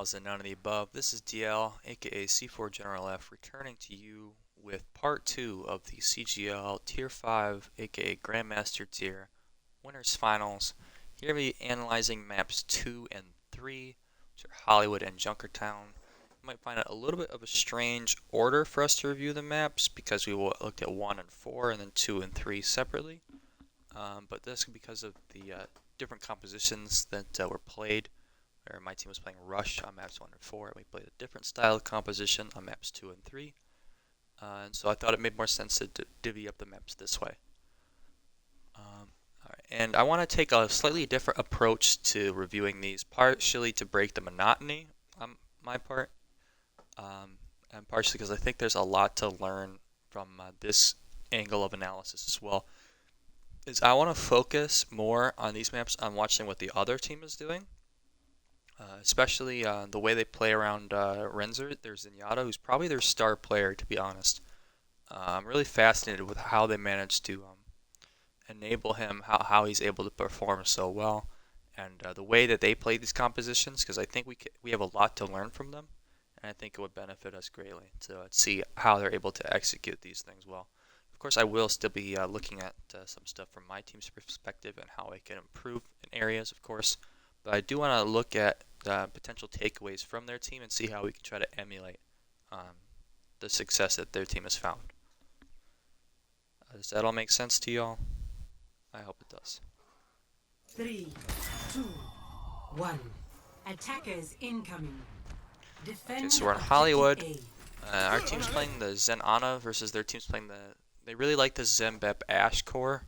CGLs and none of the above. This is DL, aka C4 General F, returning to you with part 2 of the CGL Tier 5, aka Grandmaster Tier, Winners Finals. Here we'll be analyzing maps 2 and 3, which are Hollywood and Junkertown. You might find it a little bit of a strange order for us to review the maps because we looked at 1 and 4 and then 2 and 3 separately. But this is because of the different compositions that were played. Where my team was playing Rush on maps 1 and 4, and we played a different style of composition on maps 2 and 3. And so I thought it made more sense to divvy up the maps this way. And I want to take a slightly different approach to reviewing these, partially to break the monotony on my part, and partially because I think there's a lot to learn from this angle of analysis as well. I want to focus more on these maps on watching what the other team is doing. Especially the way they play around Renzer. There's Zenyatta, who's probably their star player, to be honest. I'm really fascinated with how they managed to enable him, how he's able to perform so well, and the way that they play these compositions, because I think we have a lot to learn from them, and I think it would benefit us greatly to see how they're able to execute these things well. Of course, I will still be looking at some stuff from my team's perspective and how I can improve in areas, of course. But I do want to look at potential takeaways from their team and see how we can try to emulate the success that their team has found. Does that all make sense to y'all? I hope it does. 3, 2, 1. Attackers incoming. Okay, so we're in Hollywood. Our team's playing the Zen Ana versus their team's playing the... They really like the Zen Bep Ash core.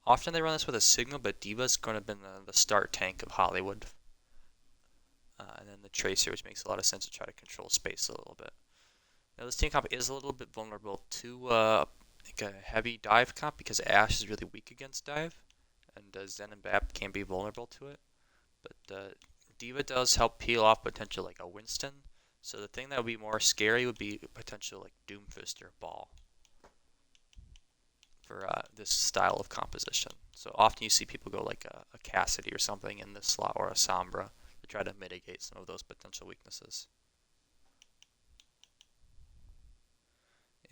Often they run this with a signal, but Diva's going to have been the start tank of Hollywood. And then the Tracer, which makes a lot of sense to try to control space a little bit. Now this team comp is a little bit vulnerable to like a heavy dive comp because Ash is really weak against dive. And Zen and Bap can be vulnerable to it. But Diva does help peel off potential like a Winston. So the thing that would be more scary would be potential like Doomfist or Ball for this style of composition. So often you see people go like a Cassidy or something in this slot, or a Sombra, to try to mitigate some of those potential weaknesses.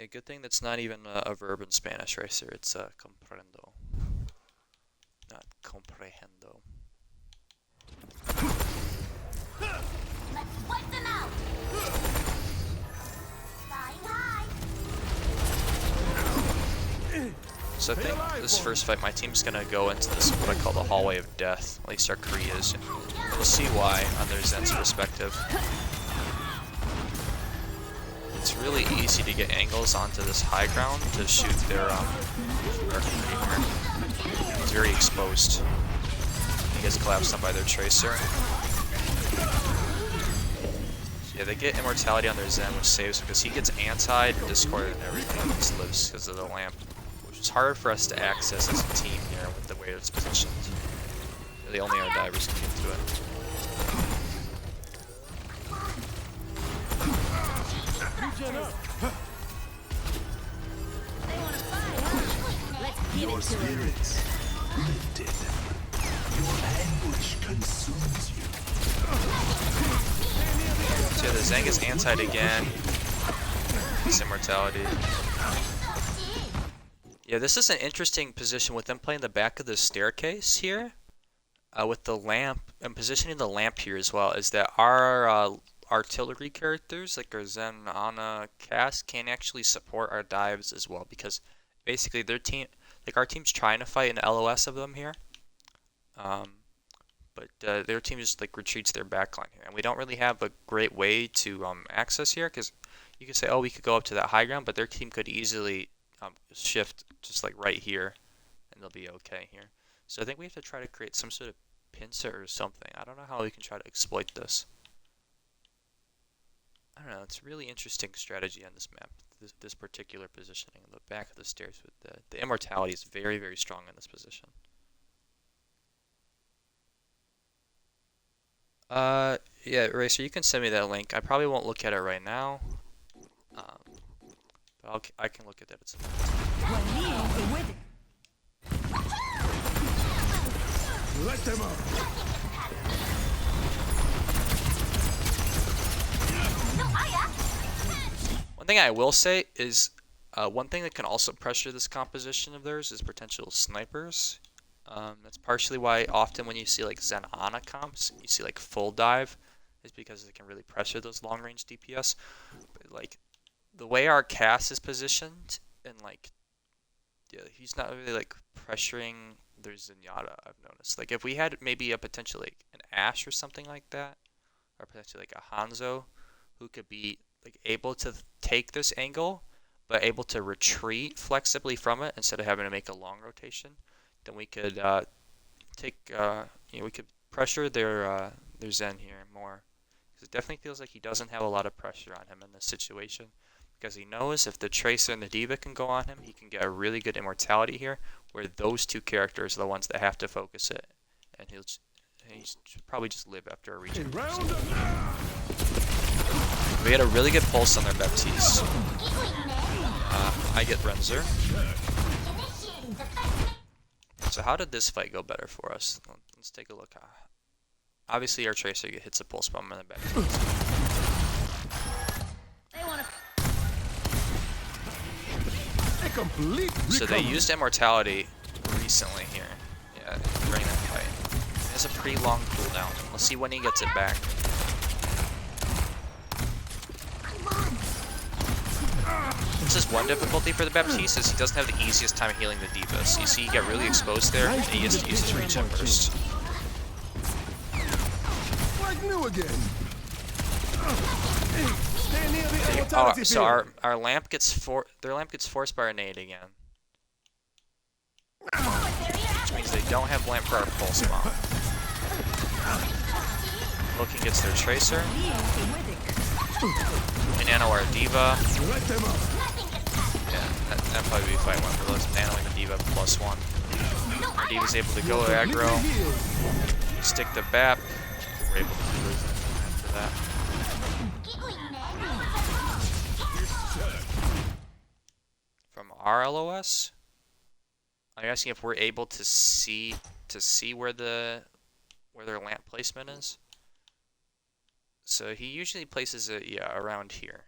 A good thing that's not even a verb in Spanish, Racer. It's comprendo, not comprehendo. Let's wipe them out! Flying high! So I think this first fight, my team's going to go into this, what I call the hallway of death, at least our Kree is, and we'll see why on their Zen's perspective. It's really easy to get angles onto this high ground to shoot their It's very exposed. He gets collapsed on by their Tracer. So yeah, they get immortality on their Zen, which saves him because he gets anti, discorded, and everything, and just lives because of the lamp. It's hard for us to access as a team here with the way it's positioned. Really only our divers can get to it. They want to fight, huh? Let's give it to them. Spirits lifted. Your anguish consumes you. So yeah, the Zen gets antied again. This immortality. Yeah, this is an interesting position with them playing the back of the staircase here. With the lamp, and positioning the lamp here as well, is that our artillery characters, like our Zen, Ana, Cass, can actually support our dives as well, because basically their team, like our team's trying to fight an LOS of them here. But their team just like retreats their backline here, and we don't really have a great way to access here, because you could say, oh, we could go up to that high ground, but their team could easily shift just like right here, and they'll be okay here. So I think we have to try to create some sort of pincer or something. I don't know how we can try to exploit this. I don't know. It's a really interesting strategy on this map. This particular positioning on the back of the stairs with the immortality is very, very strong in this position. Yeah, Racer, you can send me that link. I probably won't look at it right now. But I can look at that at some point. Let them up. One thing I will say is one thing that can also pressure this composition of theirs is potential snipers. That's partially why often when you see like Zen Ana comps, you see like full dive, is because it can really pressure those long range DPS. But like the way our cast is positioned, and like yeah, he's not really like pressuring their Zenyatta, I've noticed. Like if we had maybe a potential like an Ashe or something like that, or potentially like a Hanzo, who could be like able to take this angle, but able to retreat flexibly from it instead of having to make a long rotation, then we could we could pressure their Zen here more. Because it definitely feels like he doesn't have a lot of pressure on him in this situation. Because he knows if the Tracer and the D.Va can go on him, he can get a really good immortality here, where those two characters are the ones that have to focus it. And he'll probably just live after a regen. We had a really good pulse on their Baptiste. I get Renzer. So how did this fight go better for us? Let's take a look. Obviously our Tracer hits a pulse bomb in the Baptiste. So they used immortality recently here. Yeah, during that fight. It has a pretty long cooldown. Let's see when he gets it back. This is one difficulty for the Baptiste, is he doesn't have the easiest time healing the D.Va. So you see he got really exposed there, and he has to use his regen burst. Like new again. So our lamp gets their lamp gets forced by our nade again. Which means they don't have lamp for our pulse bomb. Looking gets their Tracer. And nano our D.Va. Yeah, that'd probably be fight one for those nanoing the D.Va +1. Our D.Va's able to go aggro, stick the BAP. We're able to lose it after that. From our LOS, are you asking if we're able to see where their lamp placement is? So he usually places it, yeah, around here.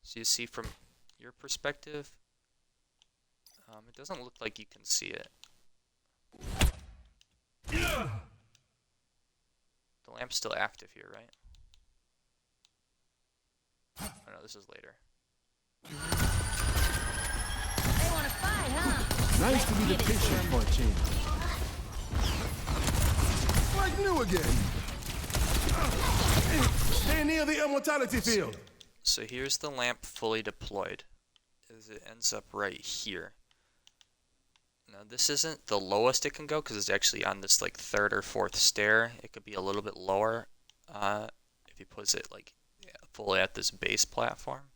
So you see from your perspective, it doesn't look like you can see it. The lamp's still active here, right? Oh no, this is later. They wanna fight, huh? Nice to be the patient for a change. Like new again. Stay near the immortality field. So here's the lamp fully deployed, as it ends up right here. Now this isn't the lowest it can go because it's actually on this like third or fourth stair. It could be a little bit lower if he puts it like fully at this base platform.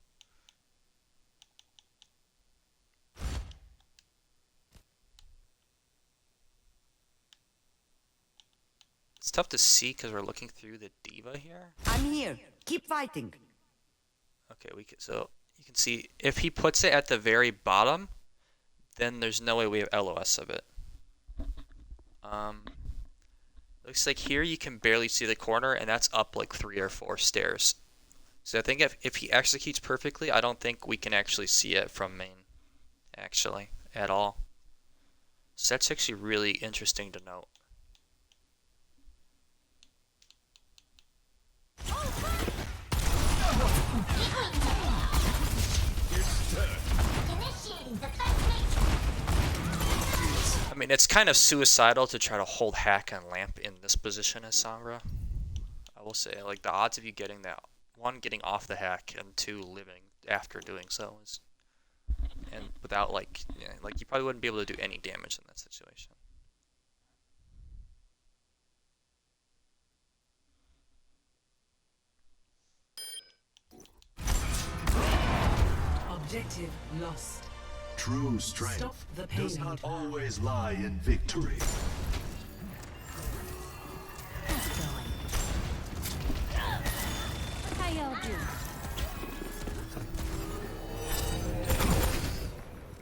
It's tough to see because we're looking through the D.Va here. I'm here. Keep fighting. Okay, so you can see if he puts it at the very bottom, then there's no way we have LOS of it. Looks like here you can barely see the corner, and that's up like 3 or 4 stairs. So I think if he executes perfectly, I don't think we can actually see it from main, actually, at all. So that's actually really interesting to note. I mean, it's kind of suicidal to try to hold hack and lamp in this position as Sombra. I will say, like, the odds of you getting that, 1, getting off the hack, and 2, living after doing so is, and without, like, yeah, like you probably wouldn't be able to do any damage in that situation. Objective lost. True Stop strength the does pain. not always lie in victory. How y'all do?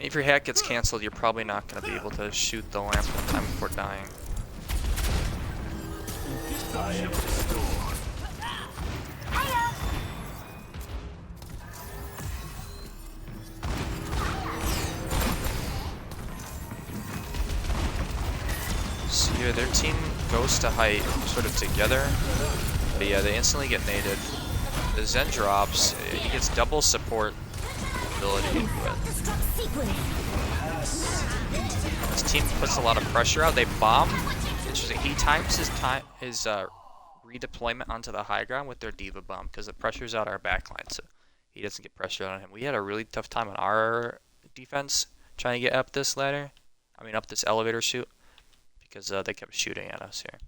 If your hack gets cancelled, you're probably not going to be able to shoot the lamp in time before dying. I am restored. here, their team goes to height sort of together. But yeah, they instantly get naded. The Zen drops. He gets double support ability. But his team puts a lot of pressure out. They bomb. Interesting. He times his redeployment onto the high ground with their Diva bomb because it pressures out our backline, so he doesn't get pressured on him. We had a really tough time on our defense trying to get up this ladder. I mean, up this elevator chute because they kept shooting at us here.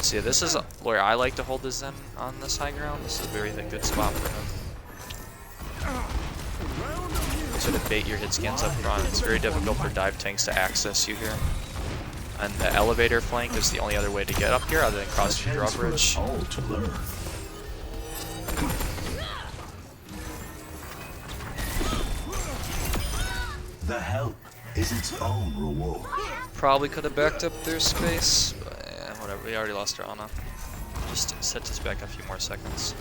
So yeah, this is where I like to hold the Zen on this high ground. This is a very good spot for him. Sort of bait your hit scans up front. It's very difficult for dive tanks to access you here. And the elevator flank is the only other way to get up here other than crossing the drawbridge. All to learn. The help is its own reward. Probably could have backed up their space, but yeah, whatever. We already lost our Ana. Just set us back a few more seconds.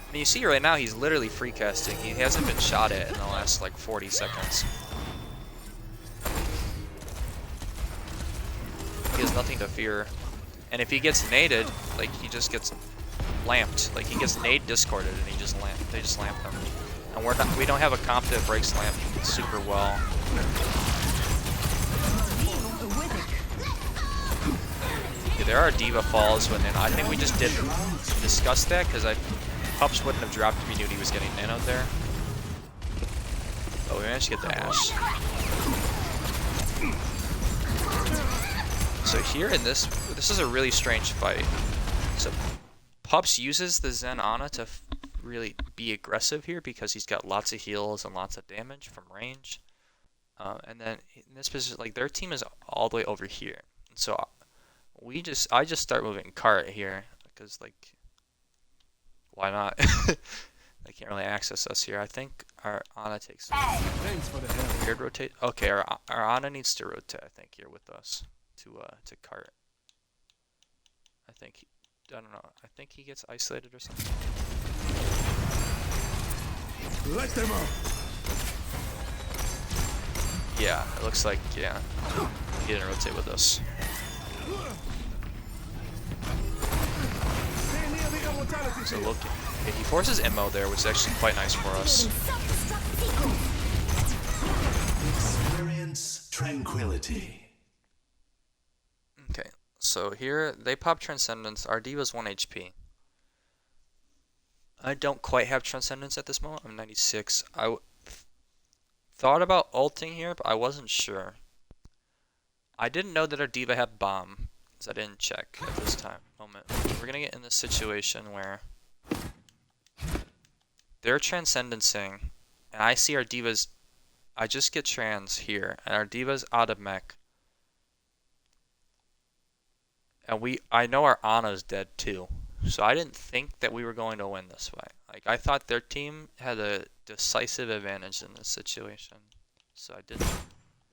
I mean, you see right now he's literally free casting. He hasn't been shot at in the last like 40 seconds. He has nothing to fear. And if he gets naded, like he just gets lamped. Like he gets nade discorded and he just they just lamp him. And we don't have a comp that breaks lamp super well. Yeah, there are Diva falls when I think we just didn't discuss that because Pups wouldn't have dropped if he knew he was getting nanoed there. But we managed to get the Ash. So here in this is a really strange fight. So Pups uses the Zen Ana to really be aggressive here because he's got lots of heals and lots of damage from range. And then in this position, like their team is all the way over here. So I just start moving cart here because like why not? They can't really access us here. I think our Ana takes Thanks for the help. weird rotate. Okay, our Ana needs to rotate. I think here with us to cart. I think I don't know. I think he gets isolated or something. Let them up. Yeah, it looks like yeah. He didn't rotate with us. Stay near the immortality So field. look, okay, he forces MO there, which is actually quite nice for us. Experience tranquility. Okay, so here they pop Transcendence. Our Diva's 1 HP. I don't quite have Transcendence at this moment. I'm 96. I thought about ulting here, but I wasn't sure. I didn't know that our Diva had bomb, because I didn't check at this moment. We're gonna get in this situation where they're Transcendencing, and I see our Diva's. I just get trans here, and our Diva's out of mech. And I know our Ana's dead too. So I didn't think that we were going to win this way. Like I thought their team had a decisive advantage in this situation. So I didn't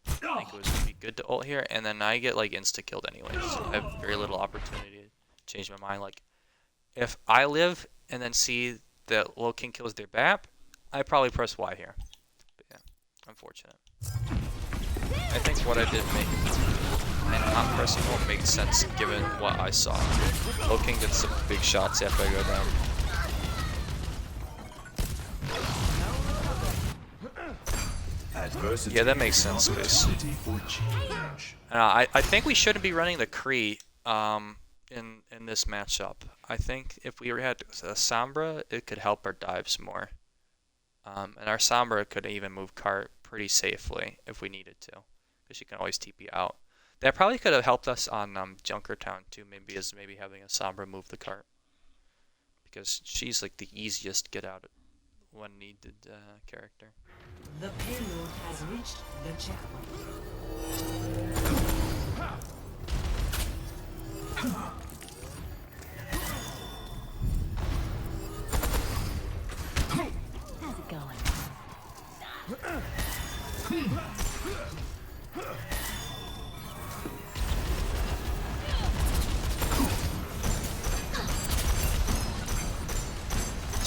think it was gonna be good to ult here, and then I get like insta killed anyway. So I have very little opportunity to change my mind. Like if I live and then see that Low King kills their BAP, I probably press Y here. But yeah, unfortunate. I think what I did and not pressing ult makes sense given what I saw. Low King gets some big shots after I go down. Adversity Yeah, that makes sense, Chris. opportunity for change. I think we shouldn't be running the Kree in this matchup. I think if we had a Sombra, it could help our dives more. And our Sombra could even move cart pretty safely if we needed to, because she can always TP out. That probably could have helped us on Junkertown too, maybe having a Sombra move the cart, because she's like the easiest get out when needed character. The payload has reached the checkpoint.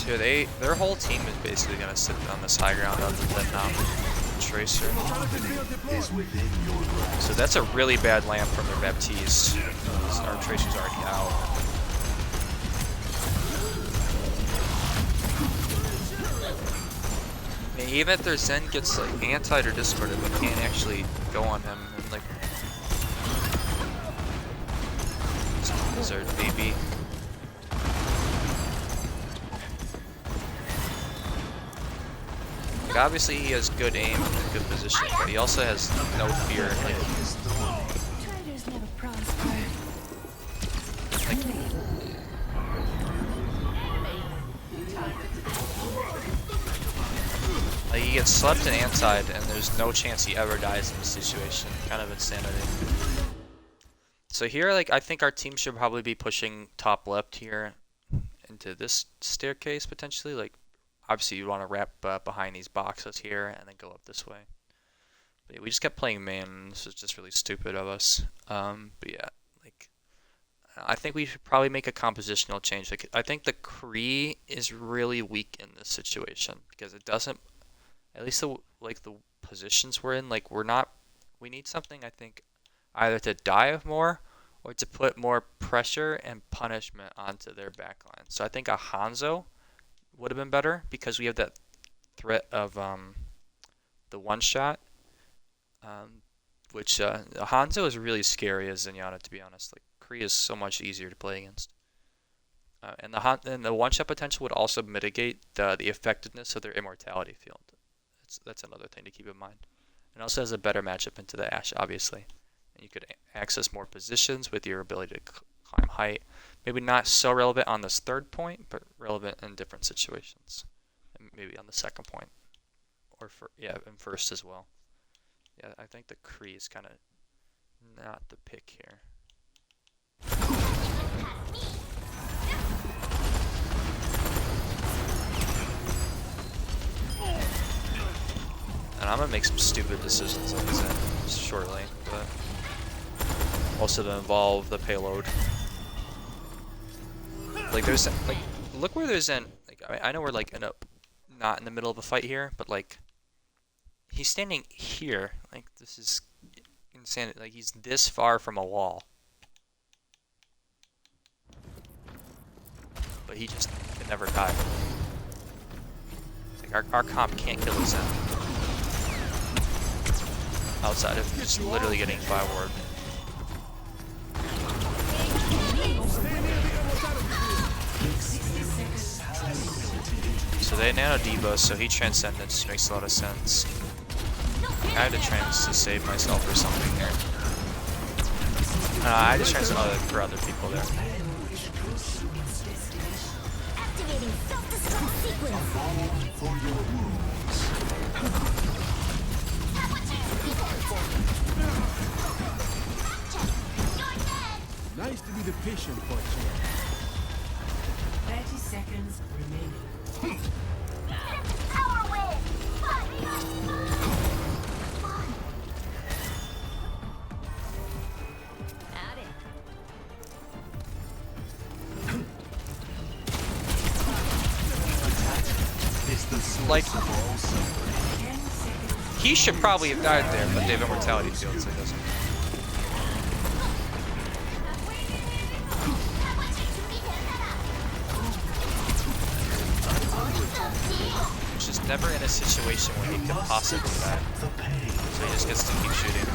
Yeah, their whole team is basically gonna sit on this high ground other than Tracer. Is within your grasp. So that's a really bad lamp from their Baptiste. Our Tracer's already out. I mean, even if their Zen gets like antied or discorded, but can't actually go on him and like Blizzard baby. Like obviously he has good aim and good position, but he also has no fear. Like Traders never prosper. Like he gets slept and antied, and there's no chance he ever dies in this situation. Kind of insanity. So here, like, I think our team should probably be pushing top left here into this staircase potentially. Like, obviously you want to wrap behind these boxes here and then go up this way. But yeah, we just kept playing main, and this was just really stupid of us. But yeah, like, I think we should probably make a compositional change. Like, I think the Kree is really weak in this situation because it doesn't. At least the positions we're in, like we need something, I think, either to dive more or to put more pressure and punishment onto their backline. So I think a Hanzo would have been better because we have that threat of the one shot, which Hanzo is really scary as Zenyatta, to be honest. Like Kree is so much easier to play against. And the one shot potential would also mitigate the effectiveness of their immortality field. That's another thing to keep in mind. And also has a better matchup into the Ashe, obviously. And you could access more positions with your ability to climb height. Maybe not so relevant on this third point, but relevant in different situations. And maybe on the second point. Or and first as well. Yeah, I think the Kree is kind of not the pick here. And I'm gonna make some stupid decisions on this end shortly, but also to involve the payload. Like there's like, look where there's an like I know we're like not in the middle of a fight here, but like he's standing here. Like this is insane. Like he's this far from a wall, but he just can never die. Like our comp can't kill his end. Outside of just literally getting fireward. So they nano Diva, so he transcendence makes a lot of sense. I had to trans to save myself or something here. I just transcend for other people there. Activating self-destruct sequence. Nice to be the patient for a change. 30 seconds remaining. Power wave. At it. Like, he should probably have died there, but they have immortality field, so he doesn't. Which is never in a situation where he could possibly die. So he just gets to keep shooting.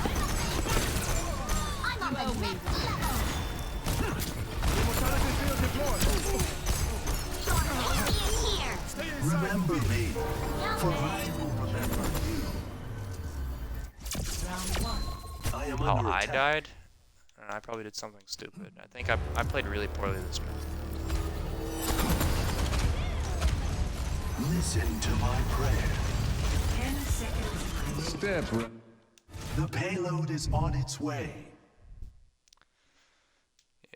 Remember me, for I will remember you. I am How under I attack. died? And I probably did something stupid. I think I played really poorly this match. Listen to my prayer. 10 seconds. Step right. The payload is on its way.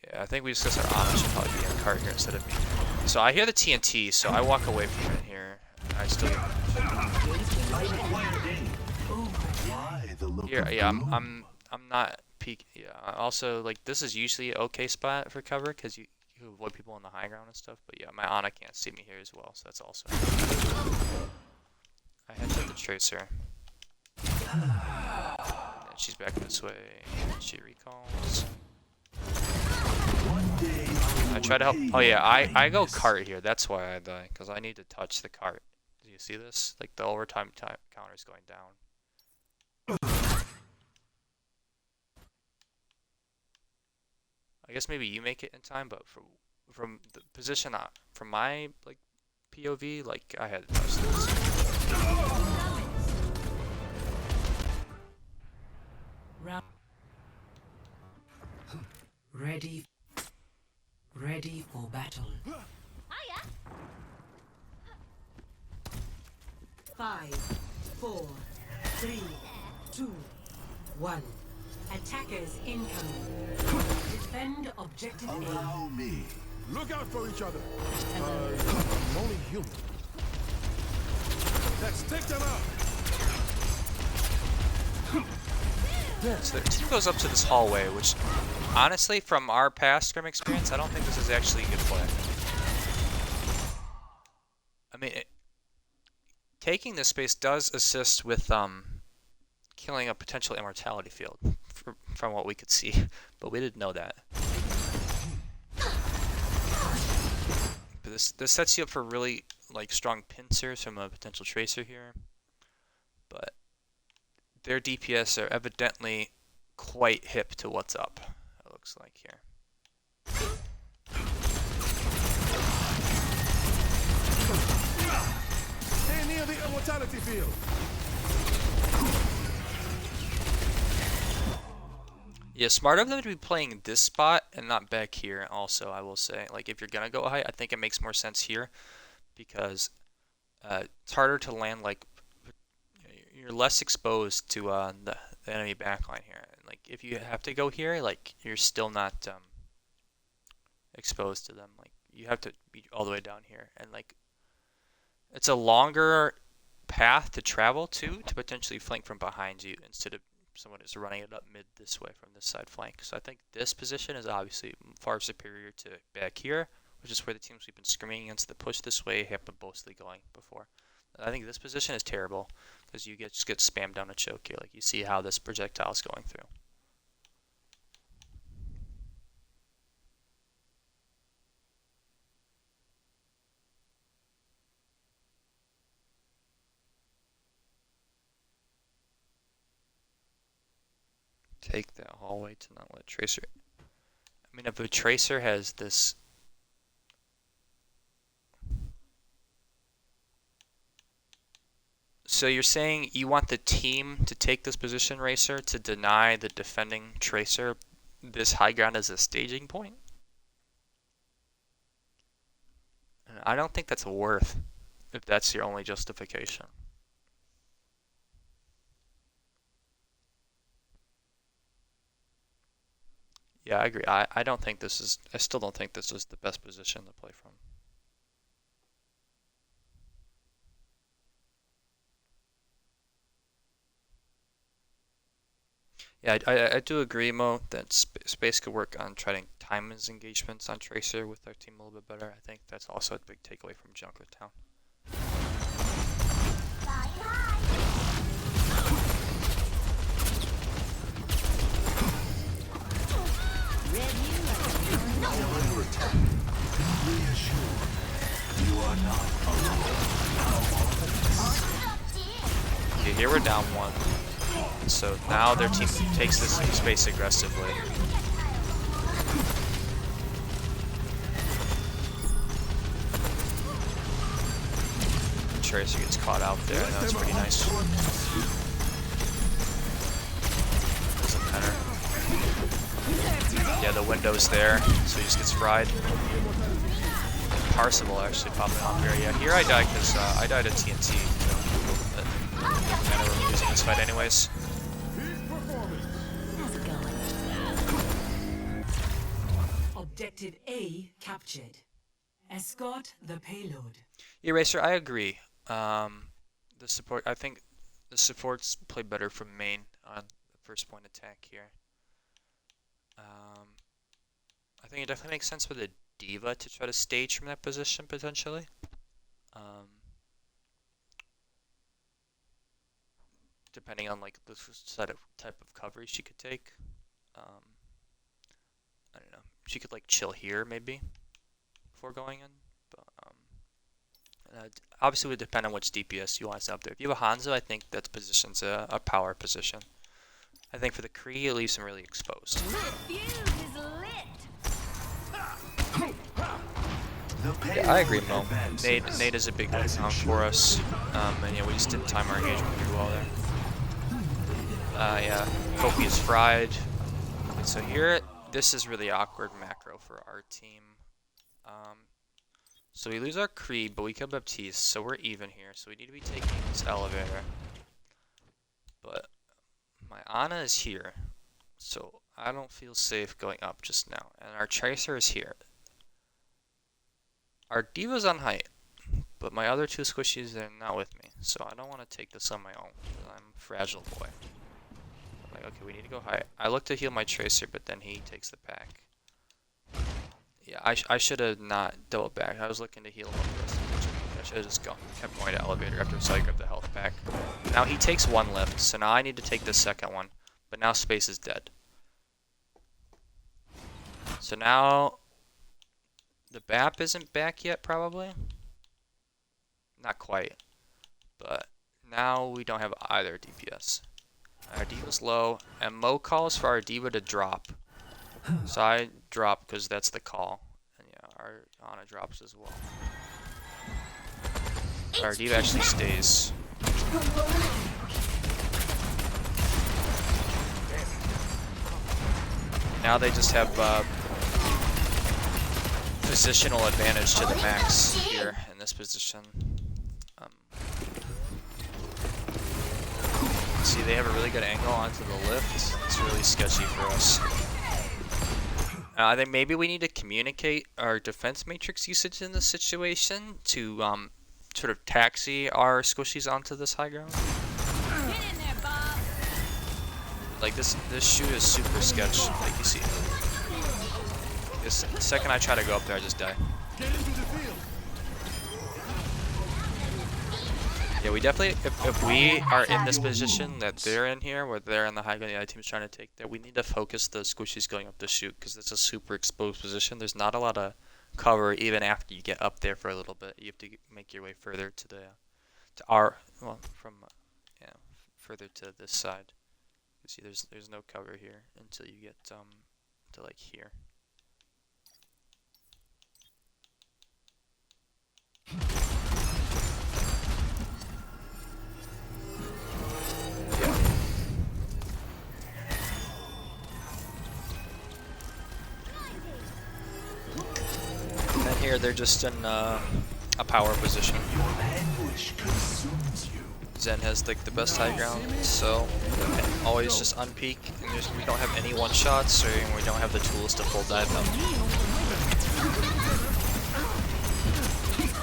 Yeah, I think we discussed our Ana should probably be in the cart here instead of me. So I hear the TNT, so I walk away from it here. I still get I require aid. Why the look here. of Yeah, gloom? I'm not peak. Yeah. Also, like this is usually an okay spot for cover because you you avoid people on the high ground and stuff. But yeah, my Ana can't see me here as well, so that's also. I headshot the Tracer. And she's back this way. She recalls. One day I try to help. Oh yeah, I go cart here. That's why I die, because I need to touch the cart. Do you see this? Like the overtime counter is going down. I guess maybe you make it in time, but from the position from my like POV, like I had to touch this. Round. Ready. Ready for battle. Hiya. 5, 4, 3, 2, 1. Attackers incoming. Defend objective A. allow me. Look out for each other. I'm only human. Let's take them out. So the team goes up to this hallway, which honestly, from our past scrim experience, I don't think this is actually a good play. I mean, taking this space does assist with killing a potential immortality field, from what we could see, but we didn't know that. But this sets you up for really like strong pincers from a potential Tracer here, but their DPS are evidently quite hip to what's up, it looks like here. Stay near the immortality field. Yeah, smart of them to be playing this spot and not back here also, I will say. Like, if you're going to go high, I think it makes more sense here because it's harder to land, like, you're less exposed to the enemy backline here. And, like, if you have to go here, like, you're still not exposed to them. Like, you have to be all the way down here. And, like, it's a longer path to travel to potentially flank from behind you instead of someone is running it up mid this way from this side flank. So I think this position is obviously far superior to back here, which is where the teams we've been scrimming against the push this way have been mostly going before. I think this position is terrible because you just get spammed down a choke here. Like you see how this projectile is going through. Take that hallway to not let Tracer. I mean, if a Tracer has this. So you're saying you want the team to take this position, Racer, to deny the defending Tracer this high ground as a staging point? And I don't think that's worth if that's your only justification. Yeah, I agree. I don't think this is. I still don't think this is the best position to play from. Yeah, I do agree, Mo, that space could work on trying to time his engagements on Tracer with our team a little bit better. I think that's also a big takeaway from Jungler Town. Okay, here we're down one. So now their team takes this space aggressively. Tracer gets caught out there. That's pretty nice. Doesn't matter. Yeah, the window's there, so he just gets fried. Parsable actually popping off here. Yeah, here I died because I died at TNT. So, kind of losing this fight anyways. How's it going? Objective A captured. Escort the payload. Eraser, I agree. The support, I think the supports play better from main on the first point attack here. I think it definitely makes sense for the D.Va to try to stage from that position potentially. Um, Depending on like the type of coverage she could take. Um, I don't know. She could like chill here maybe before going in, but obviously it would depend on which DPS you want to up there. If you have a Hanzo, I think that position's a power position. I think for the Kree, it leaves him really exposed. Yeah, I agree, Mo. Nate is a big letdown for us, and yeah, we just didn't time our engagement pretty well there. Yeah, Kofi is fried. Okay, so here, this is really awkward macro for our team. So we lose our Kree, but we kill Baptiste, so we're even here. So we need to be taking this elevator. But my Ana is here, so I don't feel safe going up just now. And our Tracer is here. Our D.Va's on height, but my other two squishies are not with me, so I don't want to take this on my own. I'm a fragile boy. I'm like, okay, we need to go high. I look to heal my Tracer, but then he takes the pack. Yeah, I should have not doubled back. I was looking to heal him. I should have just kept going to elevator after I saw you grab the health pack. Now he takes one lift, so now I need to take the second one. But now space is dead. So now the BAP isn't back yet, probably. Not quite. But now we don't have either DPS. Our D.Va's low, and Mo calls for our D.Va to drop. So I drop because that's the call. And yeah, our Ana drops as well. Our D.Va actually stays. Now they just have positional advantage to the max here in this position. See, they have a really good angle onto the lift. It's really sketchy for us. I think maybe we need to communicate our defense matrix usage in this situation to sort of taxi our squishies onto this high ground. Like this shoot is super sketch. Like you see, the second I try to go up there, I just die. Yeah, we definitely, if we are in this position that they're in here, where they're in the high ground, the other team's trying to take there, we need to focus the squishies going up the chute, because it's a super exposed position. There's not a lot of cover even after you get up there for a little bit. You have to make your way further to the, further to this side. You see, there's no cover here until you get to like here. And here they're just in a power position. Zen has like the best high ground, so always just unpeak, and we don't have any one shots, or we don't have the tools to full dive them.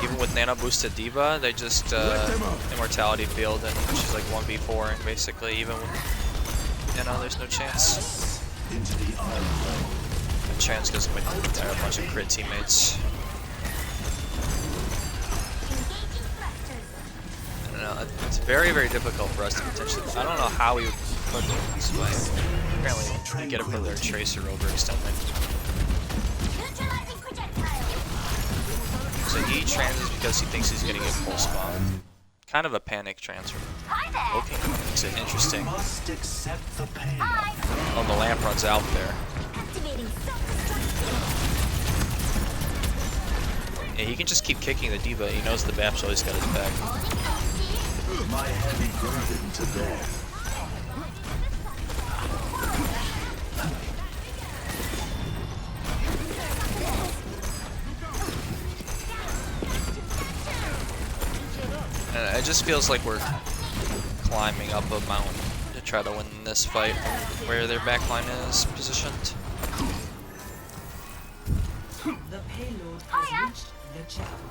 Even with nano boosted D.Va, they just immortality field, and she's like 1v4, and basically even with nano, there's no chance. And chance because we have a bunch of crit teammates. It's very, very difficult for us to potentially. I don't know how we would put it this way. Apparently, we get it with their tracer overextending. So he transes because he thinks he's going to get full spawn. Kind of a panic transfer. Okay, makes it interesting. Oh, the lamp runs out there. Yeah, he can just keep kicking the D.Va. He knows the BAP's always got his back. My heavy burden to bear. And it just feels like we're climbing up a mountain to try to win this fight where their backline is positioned. The payload has reached the checkpoint.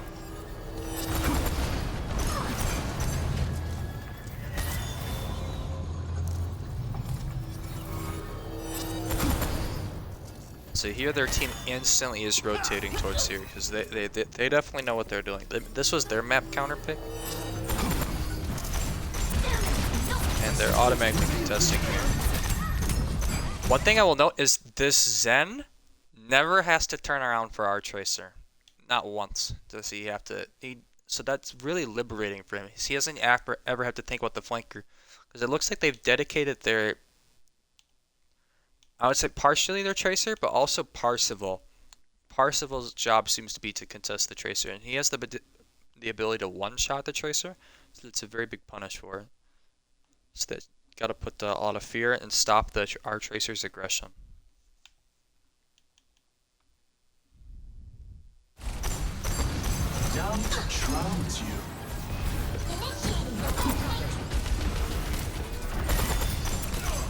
So here their team instantly is rotating towards here because they definitely know what they're doing. This was their map counter pick. And they're automatically contesting here. One thing I will note is this Zen never has to turn around for our Tracer. Not once does he have to. So that's really liberating for him. He doesn't ever have to think about the flanker. Because it looks like they've dedicated their, I would say partially their Tracer, but also Parzival. Parzival's job seems to be to contest the Tracer, and he has the ability to one-shot the Tracer. So it's a very big punish for it. So they got to put a lot of fear and stop our Tracer's aggression. Down trounced you.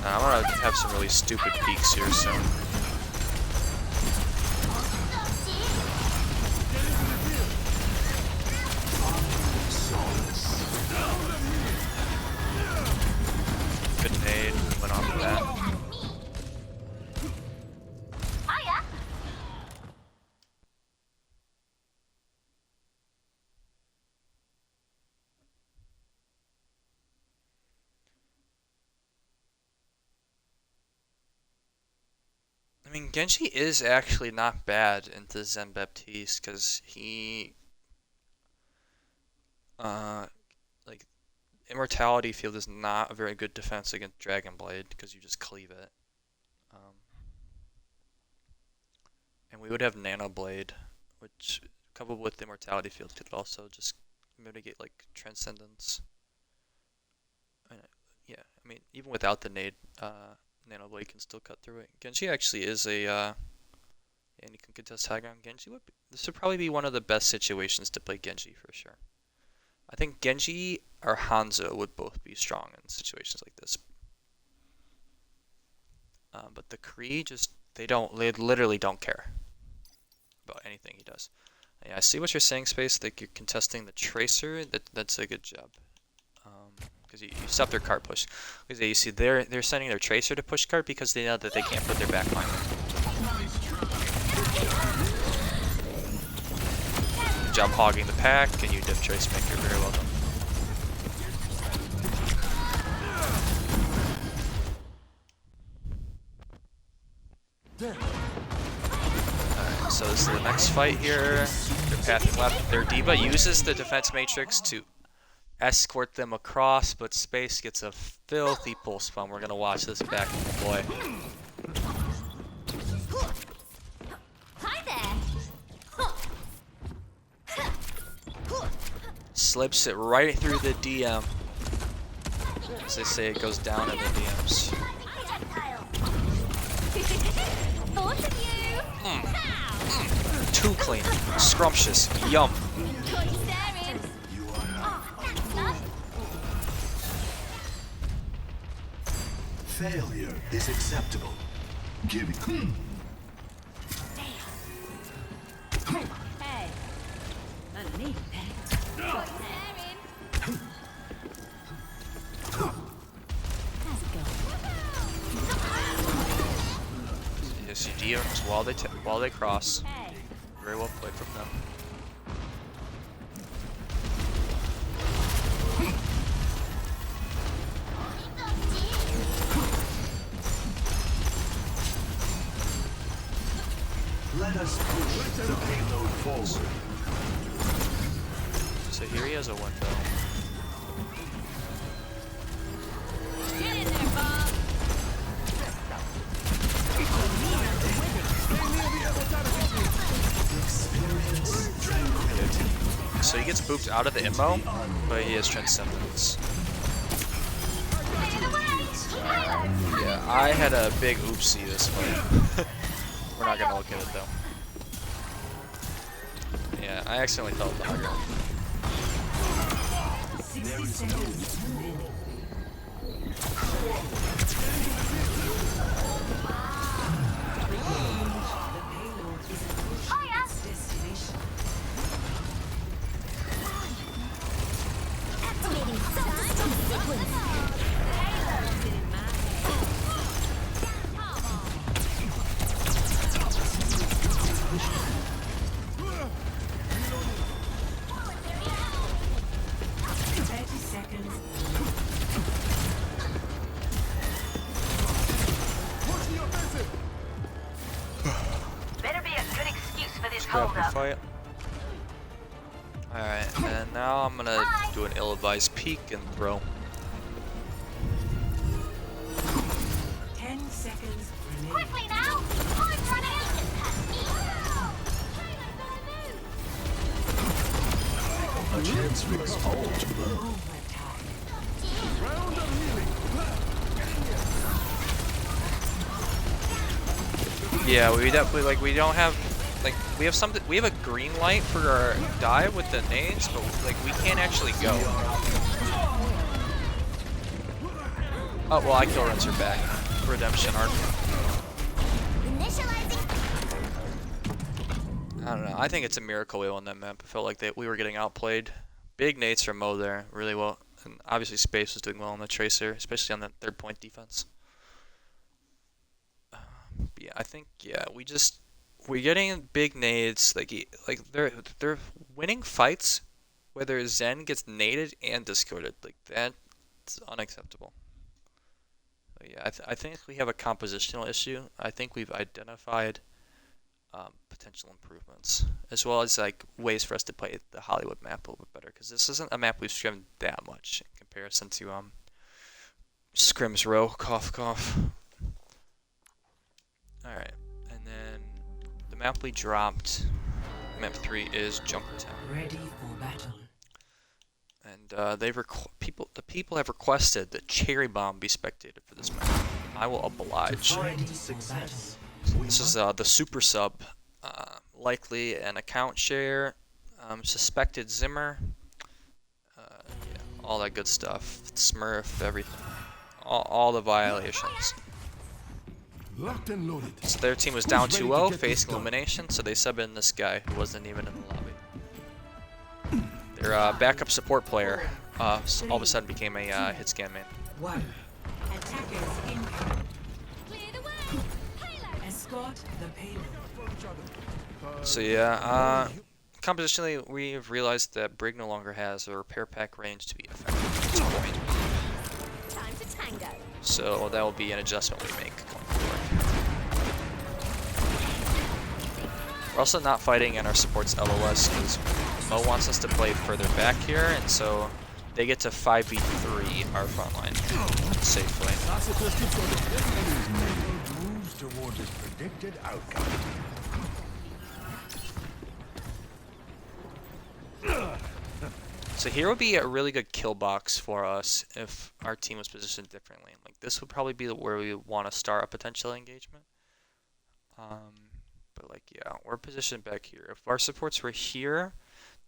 I'm gonna have some really stupid peeks here soon. Good nade, went off of that. I mean, Genji is actually not bad into Zen Baptiste because he, like, Immortality Field is not a very good defense against Dragon Blade because you just cleave it. And we would have Nano Blade, which coupled with Immortality Field could also just mitigate like Transcendence. Yeah, I mean, even without the nade, Nano Blade can still cut through it. Genji actually is and you can contest high ground. This would probably be one of the best situations to play Genji for sure. I think Genji or Hanzo would both be strong in situations like this. But the Kree they literally don't care about anything he does. Yeah, I see what you're saying, Space. Like you're contesting the Tracer. That's a good job. Because you stop their cart push. Because you see they're sending their Tracer to push cart because they know that they can't put their back line in. Good job hogging the pack, and you dip Trace Maker. Very well done. Alright, so this is the next fight here. They're pathing left. Their D.Va uses the defense matrix to escort them across, but Space gets a filthy pulse pump. We're gonna watch this back, boy. Hi there. Slips it right through the DM. As they say, it goes down in the DMs. Thought of you. Too clean, scrumptious, yum. Caught you staring. Failure is acceptable. Give it. Hey, I need that. Caught you staring. How's it going? Yes, you DMs while they cross. Hey. Very well played from them. Let us push the payload forward. So here he has a window. Get in there, Bob. Experience tranquility. So he gets booped out of the immo, but he has Transcendence. Yeah, I had a big oopsie this fight. We're not gonna look at it though. Yeah, I accidentally fell the high ground. 60 seconds remaining. The payload is approaching its destination. Activating self-destruct sequence. fight. Alright, and now I'm gonna do an ill-advised peek and throw. 10 seconds remaining. Quickly now! I'm running out! A chance for us all to learn. Overtime. Round of healing. Yeah, we definitely like we don't have like we have something we have a green light for our dive with the nades, but like we can't actually go. Oh well, I kill Rinser back. Redemption arc. Initializing. I don't know. I think it's a miracle we won that map. I felt like we were getting outplayed. Big nades from Mo there, really well, and obviously Space was doing well on the Tracer, especially on that 3rd point defense. Yeah, I think we're getting big nades. Like they're winning fights, whether Zen gets naded and discorded. Like that's unacceptable. But yeah, I think we have a compositional issue. I think we've identified potential improvements, as well as like ways for us to play the Hollywood map a little bit better. Because this isn't a map we've scrimmed that much in comparison to Scrims Row. Cough cough. Alright, and then the map we dropped, map 3, is Junkertown. Ready for battle. And the people have requested that Cherry Bomb be spectated for this map. I will oblige. Ready for battle. This is the super sub, likely an account share, suspected Zimmer, yeah, all that good stuff. Smurf, everything, all the violations. Locked and loaded. So their team was down 2-0, facing elimination, so they subbed in this guy who wasn't even in the lobby. Their backup support player all of a sudden became a hit scan main. 1. Attackers incoming. Clear the way! Payload! Escort the payload. So yeah, compositionally we've realized that Brig no longer has a repair pack range to be effective at this point. Time to tango. So that will be an adjustment we make going forward. We're also not fighting in our support's LOS because Mo wants us to play further back here, and so they get to 5v3 our front line safely. Moves towards its predicted outcome. So here would be a really good kill box for us if our team was positioned differently. Like this would probably be where we want to start a potential engagement. But like yeah, we're positioned back here. If our supports were here,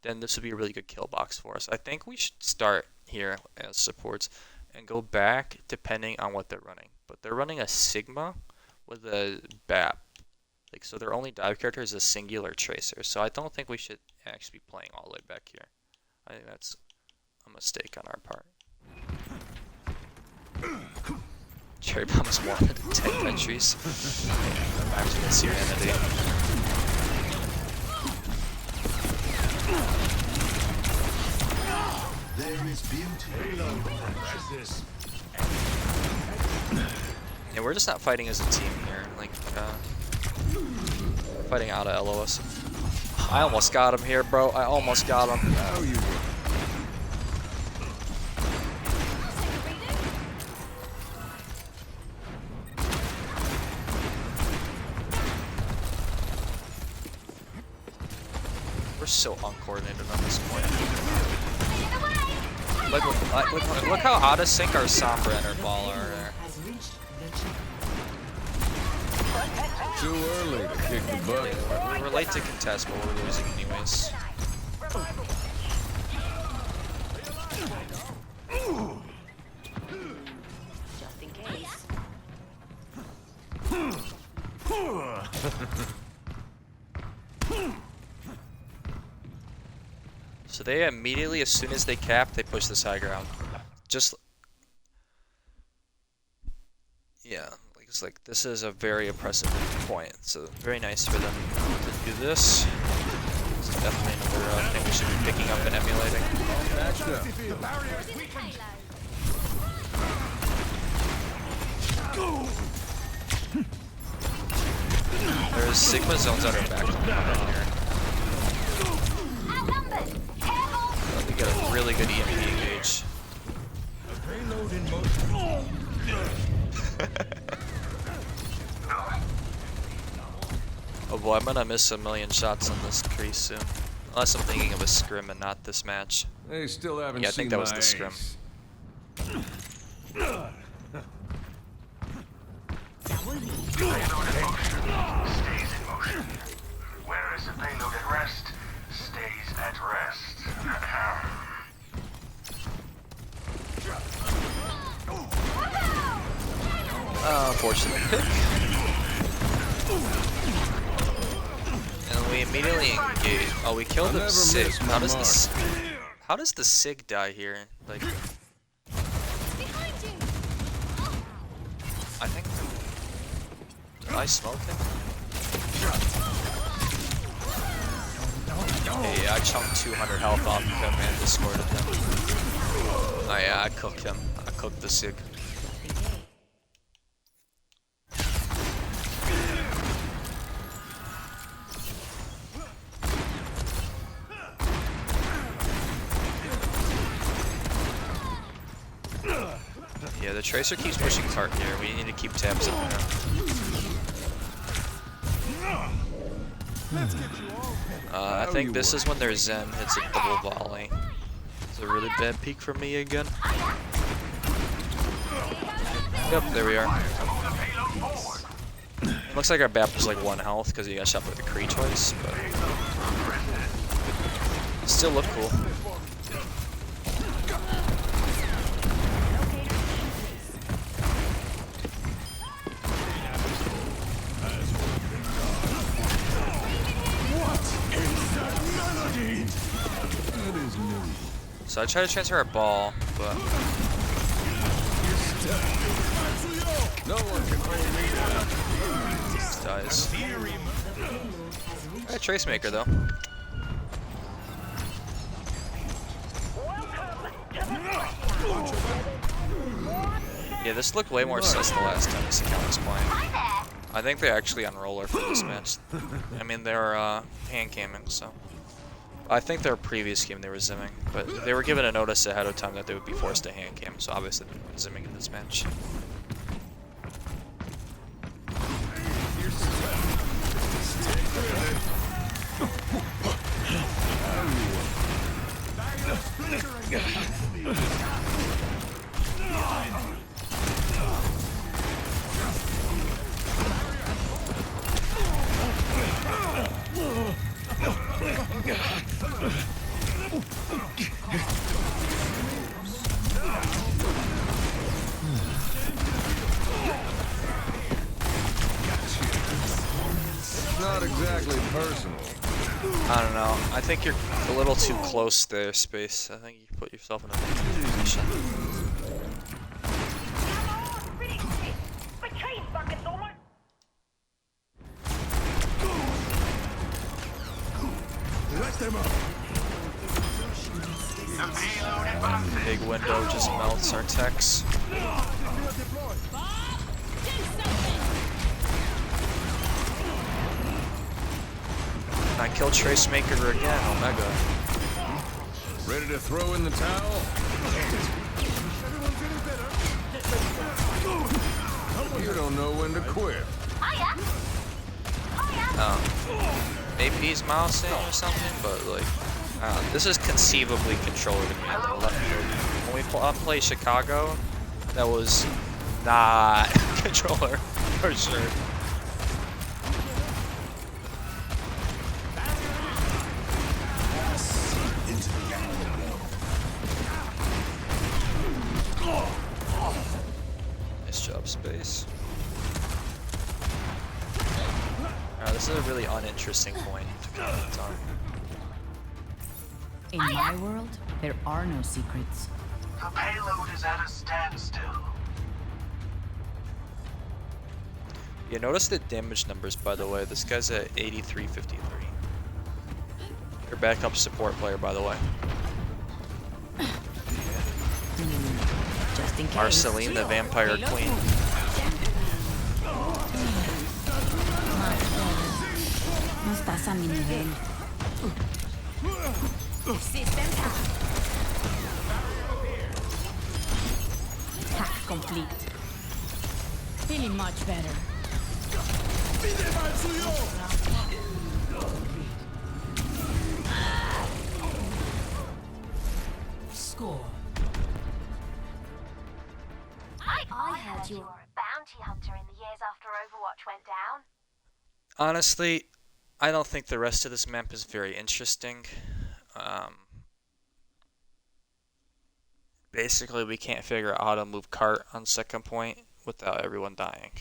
then this would be a really good kill box for us. I think we should start here as supports and go back depending on what they're running. But they're running a Sigma with a BAP. Like so their only dive character is a singular tracer. So I don't think we should actually be playing all the way back here. I think that's a mistake on our part. Cherry Bomb is more than 10 entries. Back to the Serenity. There is beauty. Yeah, we're just not fighting as a team here. Like, fighting out of LOS. I almost got him here, bro. I almost got him. Now you will. We're so uncoordinated at this point. Look how out of sync our Sombra and our ball are there. Has reached the checkpoint. Too early to kick the bucket. We're late to contest, but we're losing anyways. Just in case. So they immediately, as soon as they cap, they push this high ground. Just, yeah, it's like this is a very impressive point. So very nice for them to do this. It's definitely another thing we should be picking up and emulating. Matched up. There's Sigma zones on our back here. really good EMP engage. Payload in motion. Oh boy, I'm gonna miss a million shots on this crease soon. Unless I'm thinking of a scrim and not this match. They still haven't Yeah, I seen think that was my the scrim. ace. Payload in motion stays in motion. Whereas a payload at rest stays at rest. Unfortunate pick. And we immediately engage. Oh, we killed the never Sig. miss my How does the Sig die here? Like, Behind you. I think. Did I smoke him? Okay, yeah, I chunked 200 health off of him and discorded him. Oh yeah, I cooked him. I cooked the Sig. Yeah, the Tracer keeps pushing cart here. We need to keep tabs on her. I think this is when their Zen hits a double volley. It's a really bad peek for me again. Yep, there we are. It looks like our BAP was like 1 health because he got shot by the Kree twice, but it still looked cool. So I tried to transfer a ball, but No one can hold me down. this dies. Alright, Trace Maker though. Yeah, this looked way more sus the last time this account was playing. I think they're actually on roller for this match. I mean, they're hand camming, so. I think their previous game they were zimming, but they were given a notice ahead of time that they would be forced to hand cam, so obviously they're zimming in this match. Not exactly personal. I don't know. I think you're a little too close there, Space. I think you put yourself in a dangerous position. Let them up. Big window just melts our techs. I killed Trace Maker again, Omega. Ready to throw in the towel? You don't know when to quit. Maybe he's mousing or something, but like, this is conceivably controller to me on the left field. When we play Chicago, that was not controller for sure. Nice job, Space. This is a really uninteresting point to comment on. In my world, there are no secrets. The payload is at a standstill. Yeah, notice the damage numbers, by the way. This guy's at 8353. Your backup support player, by the way. Just in case. Marceline, the Vampire Queen. No estás a mi nivel. System down. complete. Feeling much better. Score. I heard you were a bounty hunter in the years after Overwatch went down. Honestly, I don't think the rest of this map is very interesting. Basically, we can't figure out how to move cart on second point without everyone dying.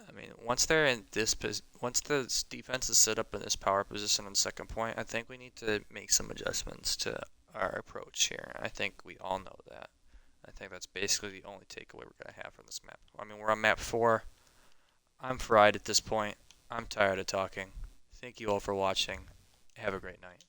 I mean, once they're in this once the defense is set up in this power position on second point, I think we need to make some adjustments to our approach here. I think we all know that. I think that's basically the only takeaway we're gonna have from this map. I mean, we're on map 4. I'm fried at this point. I'm tired of talking. Thank you all for watching. Have a great night.